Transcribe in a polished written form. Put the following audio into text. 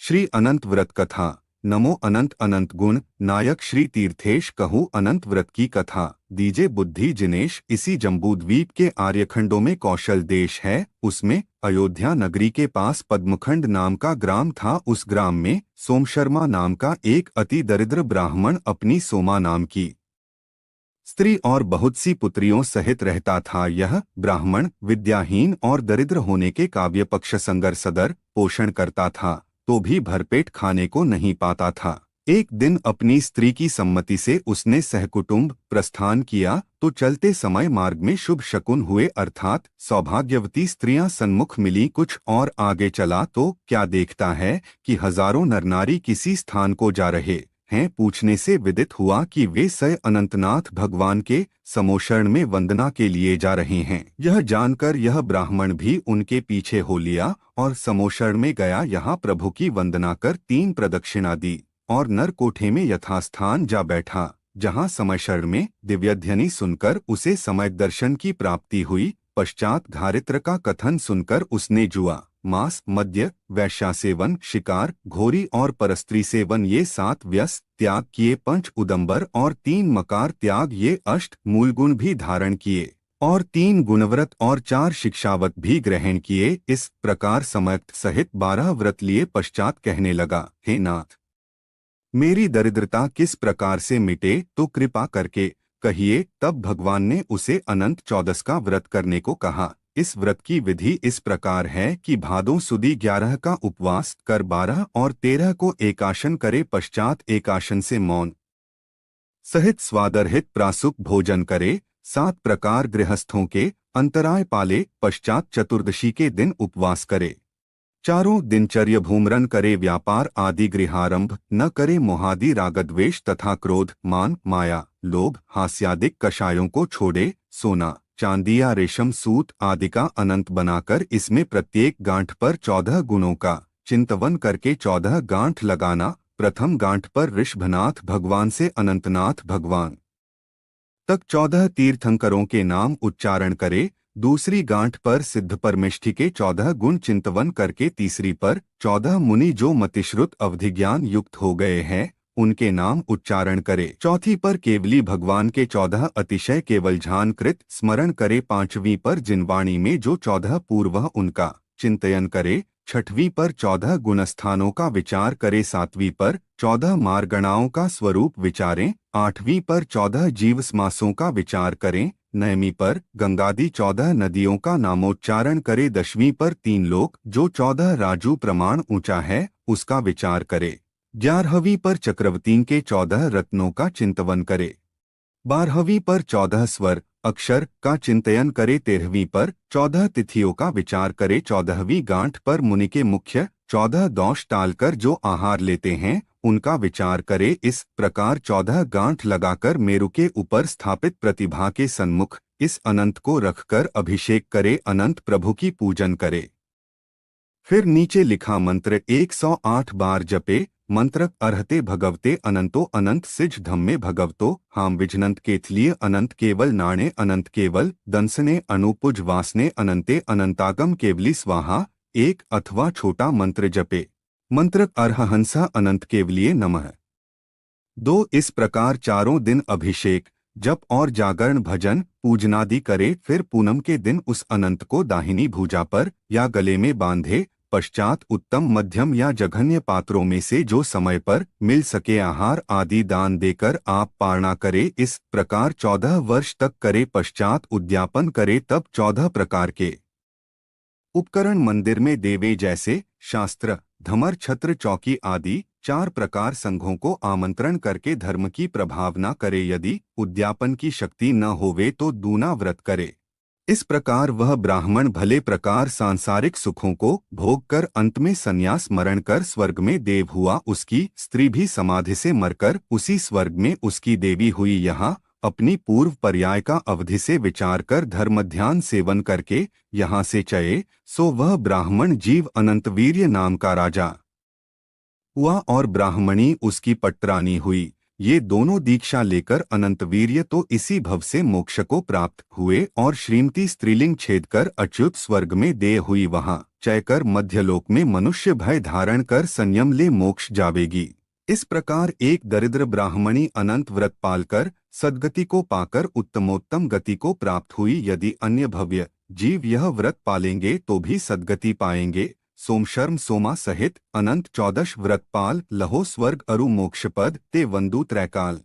श्री अनंत व्रत कथा। नमो अनंत अनंत गुण नायक श्री तीर्थेश कहूँ अनंत व्रत की कथा। दीजे बुद्धि जिनेश। इसी जम्बूद्वीप के आर्यखंडों में कौशल देश है, उसमें अयोध्या नगरी के पास पद्मखंड नाम का ग्राम था। उस ग्राम में सोमशर्मा नाम का एक अति दरिद्र ब्राह्मण अपनी सोमा नाम की स्त्री और बहुत सी पुत्रियों सहित रहता था। यह ब्राह्मण विद्याहीन और दरिद्र होने के काव्य पक्ष संगर सदर पोषण करता था, तो भी भरपेट खाने को नहीं पाता था। एक दिन अपनी स्त्री की सम्मति से उसने सहकुटुंब प्रस्थान किया तो चलते समय मार्ग में शुभ शकुन हुए, अर्थात सौभाग्यवती स्त्रियां सन्मुख मिली। कुछ और आगे चला तो क्या देखता है कि हजारों नरनारी किसी स्थान को जा रहे हैं। पूछने से विदित हुआ कि वे स्वयं अनंतनाथ भगवान के समोशरण में वंदना के लिए जा रहे हैं। यह जानकर यह ब्राह्मण भी उनके पीछे हो लिया और समोशरण में गया। यहाँ प्रभु की वंदना कर 3 प्रदक्षिणा दी और नर कोठे में यथास्थान जा बैठा, जहाँ समयशरण में दिव्यध्वनि सुनकर उसे समय दर्शन की प्राप्ति हुई। पश्चात धारित्र का कथन सुनकर उसने जुआ, मांस, मद्य, वैश्या सेवन, शिकार, घोरी और परस्त्री सेवन ये 7 व्यस त्याग किए। 5 उदंबर और 3 मकार त्याग ये 8 मूलगुण भी धारण किए और 3 गुणव्रत और 4 शिक्षावत भी ग्रहण किए। इस प्रकार समयक्त सहित 12 व्रत लिए पश्चात कहने लगा, हे नाथ, मेरी दरिद्रता किस प्रकार से मिटे तो कृपा करके कहिए। तब भगवान ने उसे अनंत 14 का व्रत करने को कहा। इस व्रत की विधि इस प्रकार है कि भादों सुदी 11 का उपवास कर 12 और 13 को एकाशन करे। पश्चात एकाशन से मौन सहित स्वादरहित प्रासुक भोजन करे। 7 प्रकार गृहस्थों के अंतराय पाले। पश्चात चतुर्दशी के दिन उपवास करे। चारों दिनचर्या भूमरन करे। व्यापार आदि गृहारंभ न करे। मोहादि रागद्वेष तथा क्रोध, मान, माया, लोभ, हास्यादिक कषायों को छोड़े। सोना, चांदी या रेशम सूत आदि का अनंत बनाकर इसमें प्रत्येक गांठ पर 14 गुणों का चिंतवन करके 14 गांठ लगाना। प्रथम गांठ पर ऋषभनाथ भगवान से अनंतनाथ भगवान तक 14 तीर्थंकरों के नाम उच्चारण करे। दूसरी गांठ पर सिद्ध परमेष्ठि के 14 गुण चिंतवन करके तीसरी पर 14 मुनि जो मतिश्रुत अवधिज्ञान युक्त हो गए हैं उनके नाम उच्चारण करे। चौथी पर केवली भगवान के 14 अतिशय केवल ध्यानकृत स्मरण करे। 5वीं पर जिनवाणी में जो 14 पूर्व उनका चिंतन करे। 6वीं पर 14 गुणस्थानों का विचार करे। 7वीं पर 14 मार्गणाओं का स्वरूप विचारें। 8वीं पर 14 जीवसमासों का विचार करें। 9वीं पर गंगादि 14 नदियों का नामोच्चारण करे। 10वीं पर 3 लोक जो 14 राजू प्रमाण ऊंचा है उसका विचार करे। 11वीं पर चक्रवतीन के 14 रत्नों का चिंतवन करे। 12वीं पर 14 स्वर अक्षर का चिंतन करे। 13वीं पर 14 तिथियों का विचार करे। 14वीं गांठ पर मुनि के मुख्य 14 दोष टालकर जो आहार लेते हैं उनका विचार करे। इस प्रकार 14 गांठ लगाकर मेरु के ऊपर स्थापित प्रतिभा के सन्मुख इस अनंत को रखकर अभिषेक करे। अनंत प्रभु की पूजन करे। फिर नीचे लिखा मंत्र 108 बार जपे। मंत्र अर्हते भगवते अनंतो अनंत सिज धम्मे भगवतो हाम विजनंत केथलिय अनंत केवल नाणे अनंत केवल दंसने अनुपुज वासने अनंते अनंतागम केवली स्वाहा। 1 अथवा छोटा मंत्र जपे। मंत्र अर्हहंसा अनंत केवलिये नमः। 2 इस प्रकार चारों दिन अभिषेक जप और जागरण भजन पूजनादि करे। फिर पूनम के दिन उस अनंत को दाहिनी भुजा पर या गले में बांधे। पश्चात उत्तम मध्यम या जघन्य पात्रों में से जो समय पर मिल सके आहार आदि दान देकर आप पारणा करे। इस प्रकार 14 वर्ष तक करे। पश्चात उद्यापन करे। तब 14 प्रकार के उपकरण मंदिर में देवे, जैसे शास्त्र, धमर, छत्र, चौकी आदि। 4 प्रकार संघों को आमंत्रण करके धर्म की प्रभावना करे। यदि उद्यापन की शक्ति न होवे तो दूना व्रत करे। इस प्रकार वह ब्राह्मण भले प्रकार सांसारिक सुखों को भोग कर अंत में संन्यास मरण कर स्वर्ग में देव हुआ। उसकी स्त्री भी समाधि से मरकर उसी स्वर्ग में उसकी देवी हुई। यहाँ अपनी पूर्व पर्याय का अवधि से विचार कर धर्म ध्यान सेवन करके यहाँ से चये सो वह ब्राह्मण जीव अनंतवीर्य नाम का राजा हुआ और ब्राह्मणी उसकी पटरानी हुई। ये दोनों दीक्षा लेकर अनंतवीर्य तो इसी भव से मोक्ष को प्राप्त हुए और श्रीमती स्त्रीलिंग छेद कर अच्युत स्वर्ग में दे हुई वहां चयकर मध्यलोक में मनुष्य भय धारण कर संयम ले मोक्ष जावेगी। इस प्रकार एक दरिद्र ब्राह्मणी अनंत व्रत पालकर सद्गति को पाकर उत्तमोत्तम गति को प्राप्त हुई। यदि अन्य भव्य जीव यह व्रत पालेंगे तो भी सद्गति पाएंगे। सोमशर्म सोमा सहित अनंत 14 व्रत पाल लहो स्वर्ग अरु मोक्ष पद ते वंदु त्रैकाल।